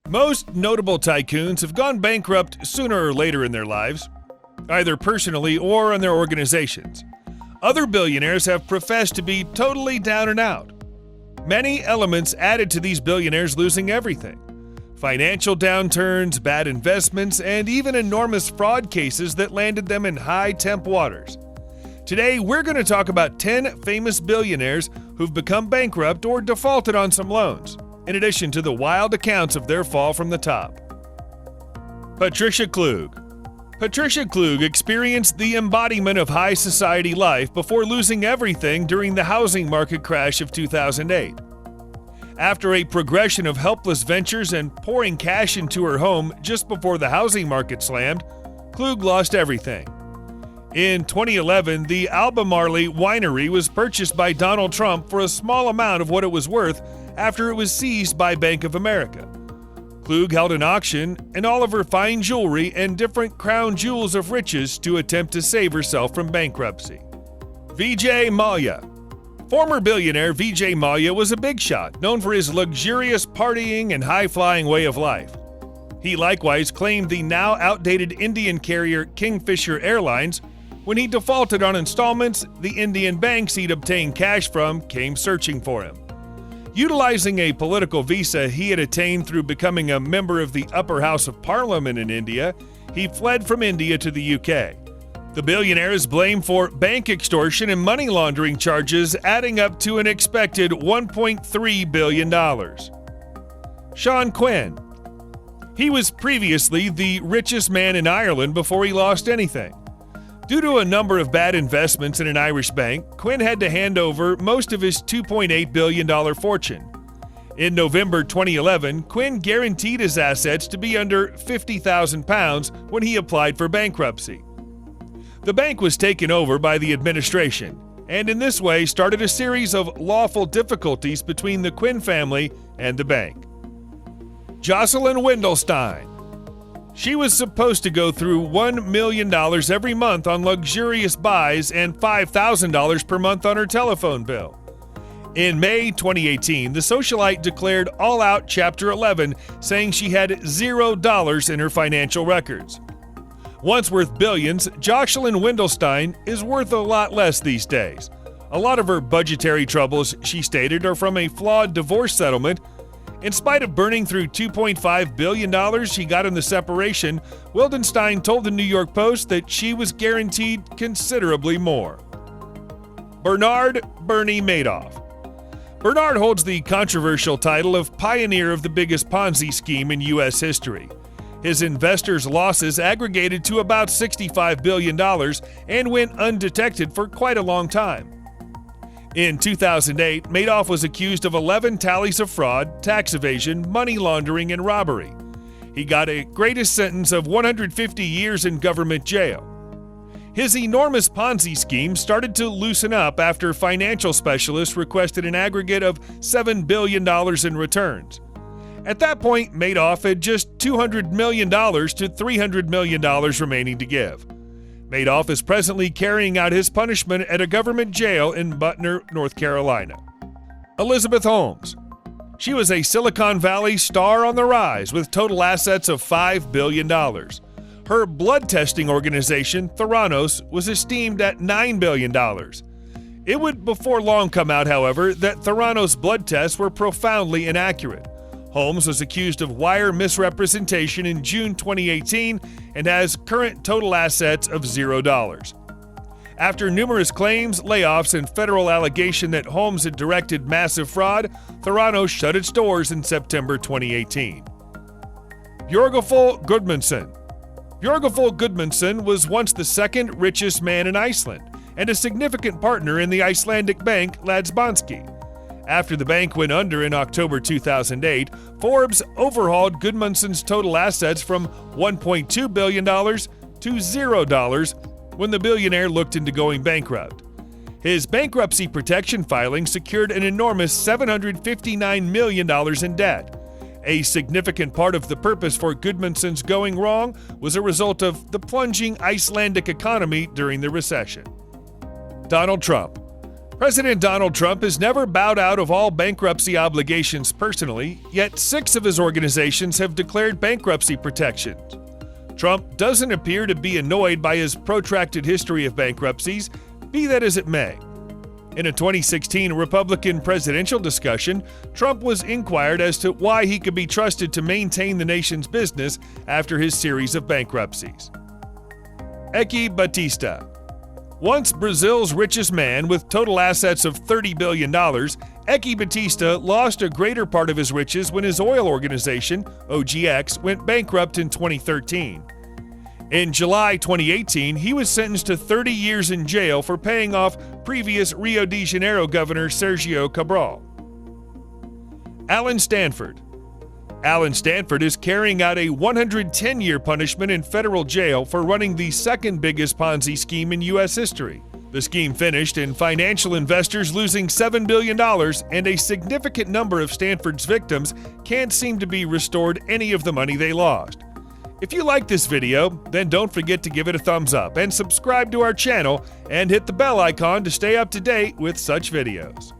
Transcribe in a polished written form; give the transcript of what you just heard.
Most notable tycoons have gone bankrupt sooner or later in their lives, either personally or in their organizations. Other billionaires have professed to be totally down and out. Many elements added to these billionaires losing everything: financial downturns, bad investments, and even enormous fraud cases that landed them in high-temp waters. Today, we're going to talk about 10 famous billionaires who've become bankrupt or defaulted on some loans, in addition to the wild accounts of their fall from the top. Patricia Klug. Patricia Klug experienced the embodiment of high society life before losing everything during the housing market crash of 2008. After a progression of helpless ventures and pouring cash into her home just before the housing market slammed, Klug lost everything. In 2011, the Albemarle winery was purchased by Donald Trump for a small amount of what it was worth after it was seized by Bank of America. Klug held an auction and all of her fine jewelry and different crown jewels of riches to attempt to save herself from bankruptcy. Vijay Mallya. Former billionaire Vijay Malia was a big shot, known for his luxurious partying and high-flying way of life. He likewise claimed the now outdated Indian carrier Kingfisher Airlines. When he defaulted on installments, the Indian banks he'd obtained cash from came searching for him. Utilizing a political visa he had attained through becoming a member of the upper house of parliament in India, he fled from India to the UK. The billionaire is blamed for bank extortion and money laundering charges, adding up to an expected $1.3 billion. Sean Quinn. He was previously the richest man in Ireland before he lost anything. Due to a number of bad investments in an Irish bank, Quinn had to hand over most of his $2.8 billion fortune. In November 2011, Quinn guaranteed his assets to be under £50,000 when he applied for bankruptcy. The bank was taken over by the administration, and in this way started a series of lawful difficulties between the Quinn family and the bank. Jocelyn Wildenstein. She was supposed to go through $1 million every month on luxurious buys and $5,000 per month on her telephone bill. In May 2018, the socialite declared all-out Chapter 11, saying she had $0 in her financial records. Once worth billions, Jocelyn Wildenstein is worth a lot less these days. A lot of her budgetary troubles, she stated, are from a flawed divorce settlement. In spite of burning through $2.5 billion she got in the separation, Wildenstein told the New York Post that she was guaranteed considerably more. Bernard "Bernie" Madoff. Bernard holds the controversial title of pioneer of the biggest Ponzi scheme in U.S. history. His investors' losses aggregated to about $65 billion and went undetected for quite a long time. In 2008, Madoff was accused of 11 tallies of fraud, tax evasion, money laundering, and robbery. He got a greatest sentence of 150 years in government jail. His enormous Ponzi scheme started to loosen up after financial specialists requested an aggregate of $7 billion in returns. At that point, Madoff had just $200 million to $300 million remaining to give. Madoff is presently carrying out his punishment at a government jail in Butner, North Carolina. Elizabeth Holmes. She was a Silicon Valley star on the rise with total assets of $5 billion. Her blood testing organization, Theranos, was esteemed at $9 billion. It would before long come out, however, that Theranos' blood tests were profoundly inaccurate. Holmes was accused of wire misrepresentation in June 2018 and has current total assets of $0. After numerous claims, layoffs, and federal allegation that Holmes had directed massive fraud, Theranos shut its doors in September 2018. Björgulf Gudmundsson. Björgulf Gudmundsson was once the second richest man in Iceland and a significant partner in the Icelandic bank Landsbanki. After the bank went under in October 2008, Forbes overhauled Gudmundsson's total assets from $1.2 billion to $0 when the billionaire looked into going bankrupt. His bankruptcy protection filing secured an enormous $759 million in debt. A significant part of the purpose for Gudmundsson's going wrong was a result of the plunging Icelandic economy during the recession. Donald Trump. President Donald Trump has never bowed out of all bankruptcy obligations personally, yet 6 of his organizations have declared bankruptcy protections. Trump doesn't appear to be annoyed by his protracted history of bankruptcies, be that as it may. In a 2016 Republican presidential discussion, Trump was inquired as to why he could be trusted to maintain the nation's business after his series of bankruptcies. Eike Batista. Once Brazil's richest man with total assets of $30 billion, Eike Batista lost a greater part of his riches when his oil organization, OGX, went bankrupt in 2013. In July 2018, he was sentenced to 30 years in jail for paying off previous Rio de Janeiro Governor Sergio Cabral. Stanford. Stanford is carrying out a 110-year punishment in federal jail for running the second biggest Ponzi scheme in U.S. history. The scheme finished in financial investors losing $7 billion, and a significant number of Stanford's victims can't seem to be restored any of the money they lost. If you like this video, then don't forget to give it a thumbs up and subscribe to our channel and hit the bell icon to stay up to date with such videos.